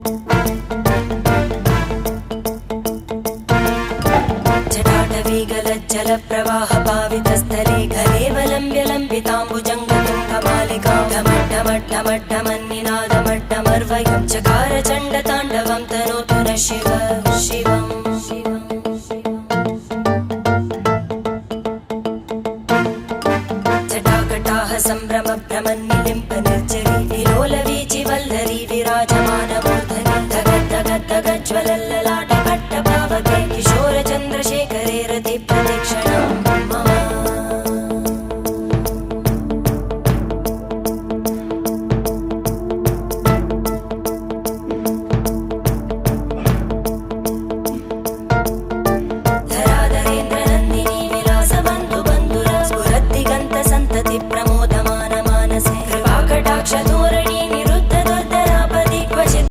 जटाटवीगलज्जलप्रवाहपावितस्थले घलेवलम्ब्य लम्बिताम्बुजङ्गतुङ्गमालिकां ढमड्ढमड्ढमड्ढमन्निनादमड्ढमर्वयं चकार चण्डताण्डवं तनोतु नः शिव शिवम् जटाकटाः सम्भ्रमभ्रमन्नि